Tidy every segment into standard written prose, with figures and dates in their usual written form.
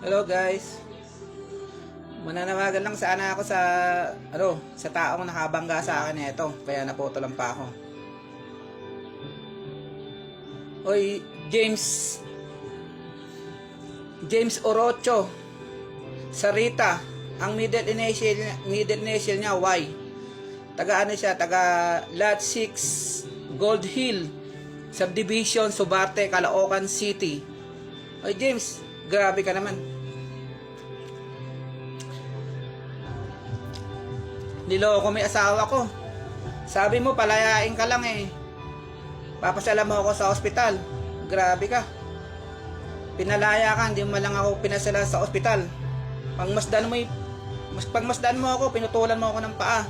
Hello guys. Mananawagan lang sana ako sa taong nakabangga sa akin ito, kaya naputulan pa ako. Oy, James Orocho Sarita, ang middle initial niya Y. Taga ano siya, taga Lot 6 Gold Hill Subdivision, Subarte, Caloocan City. Oy James, grabe ka naman. Niloko mo yung asawa ko. Sabi mo, palayain ka lang eh. Papasala mo ako sa ospital. Grabe ka. Pinalaya ka, hindi mo lang ako pinasala sa ospital. Pagmasdan mo ako, pinutulan mo ako ng paa.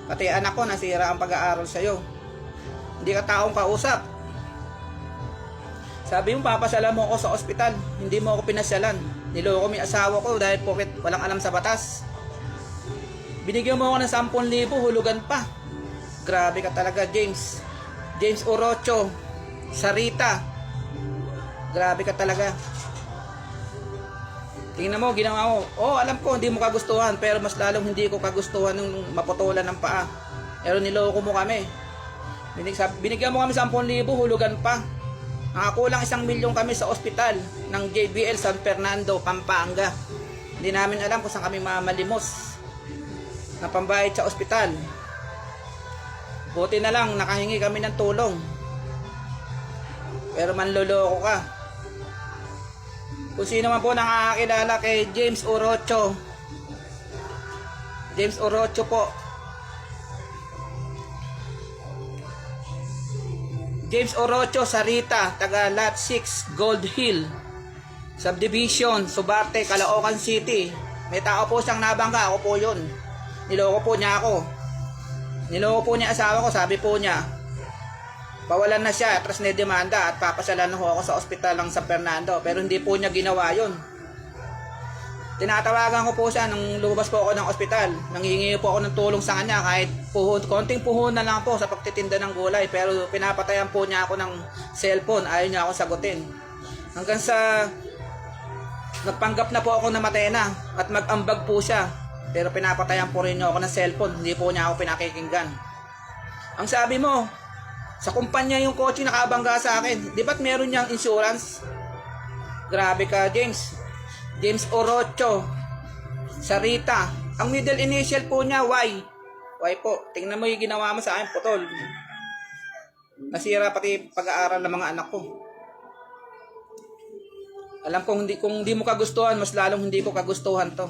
Pati anak ko, nasira ang pag-aaral sa'yo. Hindi ka taong kausap. Sabi mo, papasala mo ako sa ospital. Hindi mo ako pinasalan. Niloko mo yung asawa ko dahil porket walang alam sa batas. Binigyan mo ako ng 10,000, hulugan pa. Grabe ka talaga, James. James Orocho Sarita. Grabe ka talaga. Tingnan mo, ginawa mo. Oh, alam ko, hindi mo kagustuhan. Pero mas lalong hindi ko kagustuhan nung maputulan ng paa. Pero niloko mo kami. Binigyan mo kami 10,000, hulugan pa. Nakakulang 1,000,000 kami sa ospital ng JBL San Fernando, Pampanga. Hindi namin alam kung saan kami mamalimos na pambayad sa ospital. Buti na lang nakahingi kami ng tulong. Pero manloloko ka. Kung sino man po nakakakilala kay James Orocho. James Orocho po. James Orocho Sarita, taga Lot 6 Gold Hill Subdivision, Subarte, Caloocan City. May tao po siyang nabangga, ako po yun. Niloko po niya ako. Niloko po niya asawa ko, sabi po niya, pawalan na siya, atras na demanda at papasalan ho ako sa ospital ng San Fernando. Pero hindi po niya ginawa yun. Tinatawagan ko po siya nung lumabas po ako ng ospital. Nanghihingi po ako ng tulong sa kanya kahit konting puhunan lang po sa pagtitinda ng gulay. Pero pinapatayan po niya ako ng cellphone. Ayaw niya ako sagutin. Hanggang sa nagpanggap na po ako na matay na at mag-ambag po siya. Pero pinapatayan po rin niya ako ng cellphone. Hindi po niya ako pinakikinggan. Ang sabi mo, sa kumpanya yung kotse nakabangga sa akin. Di ba't meron niyang insurance? Grabe ka, James. James Orocho Sarita. Ang middle initial po niya, Y. Y po. Tingnan mo yung ginawa mo sa akin, putol. Nasira pati pag-aaral ng mga anak ko. Alam kong kung hindi mo kagustuhan, mas lalong hindi ko kagustuhan to.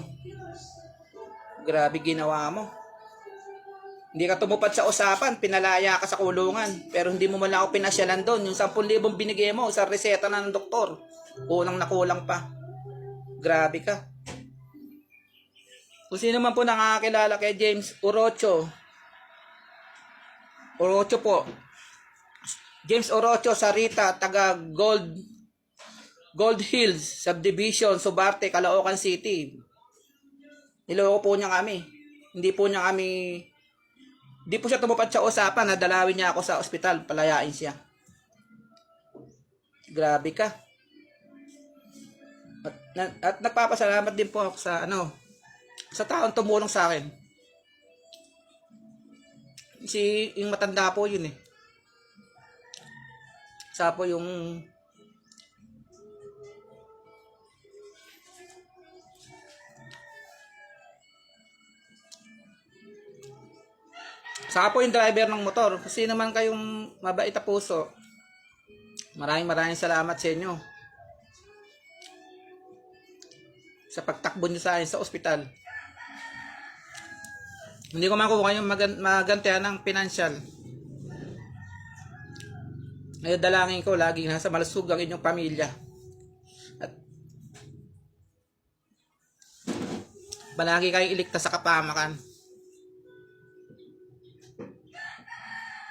Grabe ginawa mo. Hindi ka tumupad sa usapan, pinalaya ka sa kulungan. Pero hindi mo man ako pinasyalan doon. Yung 10,000 binigay mo sa reseta na ng doktor. Kulang na kulang pa. Grabe ka. Kung sino man po nakakakilala kay James Orocho. Orocho po. James Orocho Sarita, taga Gold Hills Subdivision, Subarte, Caloocan City. Niloko po niya kami. Hindi po siya tumupad sa usapan na dalawin niya ako sa ospital, palayain siya. Grabe ka. At nagpapasalamat din po ako sa taong tumulong sa akin. Yung matanda po yun eh. Sa po yung driver ng motor. Kasi naman kayong mabait na puso. Maraming salamat sa inyo. Sa pagtakbo niyo sa akin sa ospital. Hindi ko makuha kayong magantihan ng financial. Ngayon dalangin ko laging nasa malusog ang inyong pamilya. At palagi kayong iligtas sa kapamakan.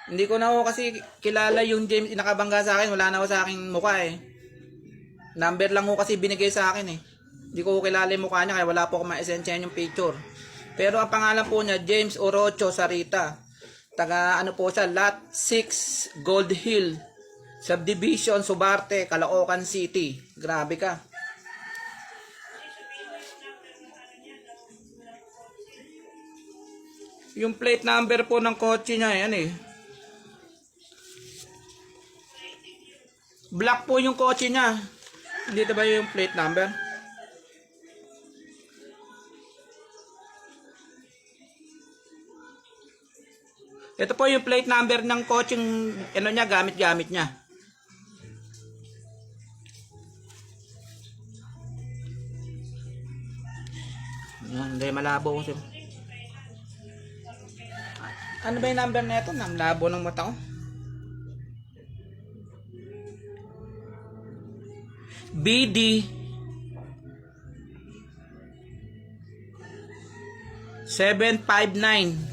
Hindi ko na ako kasi kilala yung James nakabangga sa akin. Wala na ako sa aking mukha eh. Number lang ko kasi binigay sa akin eh. Hindi ko kilala yung mukha niya kaya wala po akong ma-essential yung picture. Pero ang pangalan po niya, James Orocho Sarita. Taga po siya, Lot 6 Gold Hill Subdivision, Subarte, Caloocan City. Grabe ka. Yung plate number po ng kotse niya, yan eh. Black po yung kotse niya. Dito ba yung plate number? Ito po yung plate number ng kotseng ano niya, gamit-gamit niya. Yan, hindi malabo ko siya. Ano ba yung number na ito? Labo ng mata ko. BD 759.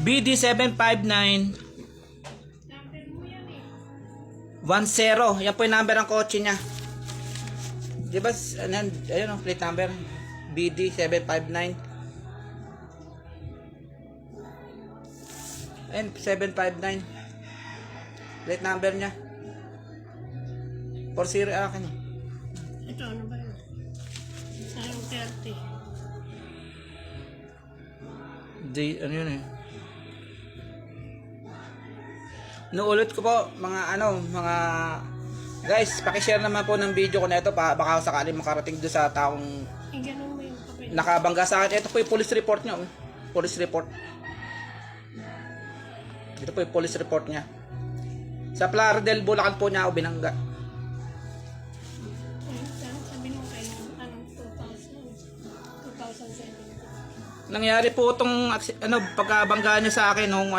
BD 759 10. Yan po yung number ng kotse niya. Di ba? Ayun ang plate number. BD 759. Ayun, 759. Plate number niya. 40 akin. Ito, ano ba yun? Sayang 30. Ano yun eh. Nuulit ko po mga guys, paki-share naman po ng video ko na ito baka sakali makarating doon sa taong Ganun mo yung papel. nakabangga sa akin. Ito po yung police report niya. Police report. Ito po yung police report niya. Sa Playa del Bulacan po niya ako binangga. Sabi nung kayo, anong 2007. Nangyari po itong pagkabangga niya sa akin nung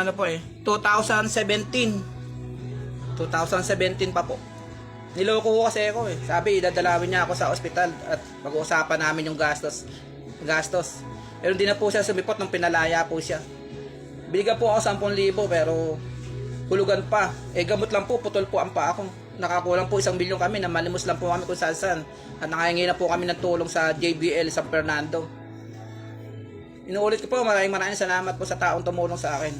2017 pa po. Niloko ko kasi ako eh. Sabi idadalawin niya ako sa ospital at pag-uusapan namin yung gastos. Pero hindi na po siya sumipot nung pinalaya po siya. Binigyan po ako 10,000 pero hulugan pa. Gamot lang po, putol po ang paa ko. Nakakulang po 1 milyon kami, namalimos lang po kami kung saan. At nakahingi na po kami ng tulong sa JBL San Fernando. Inuulit ko po, maraming salamat po sa taong tumulong sa akin.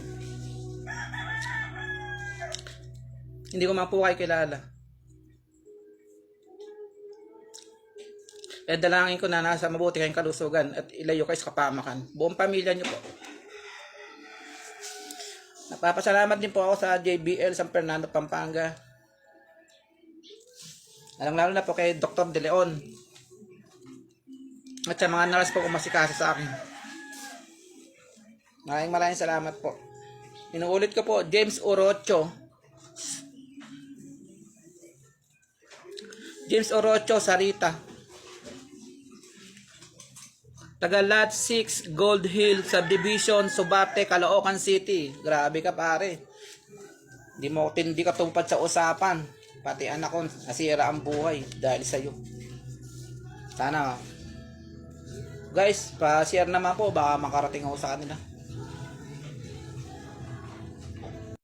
Hindi ko man po kayo kilala. Dalangin ko na nasa mabuti kayong kalusugan at ilayo kayo sa kapamakan. Buong pamilya niyo po. Napapasalamat din po ako sa JBL San Fernando, Pampanga. Lalo na po kay Dr. De Leon. At sa mga nurse po umasikasa sa akin. Maraming salamat po. Inuulit ko po, James Orocho. James Orocho, Sarita. Taga Lot 6, Gold Hill Subdivision, Subate, Caloocan City. Grabe ka pare. Hindi ka tupad sa usapan. Pati anak ko, nasira ang buhay dahil sa'yo. Sana guys, pa-share naman po, baka makarating ako sa kanila.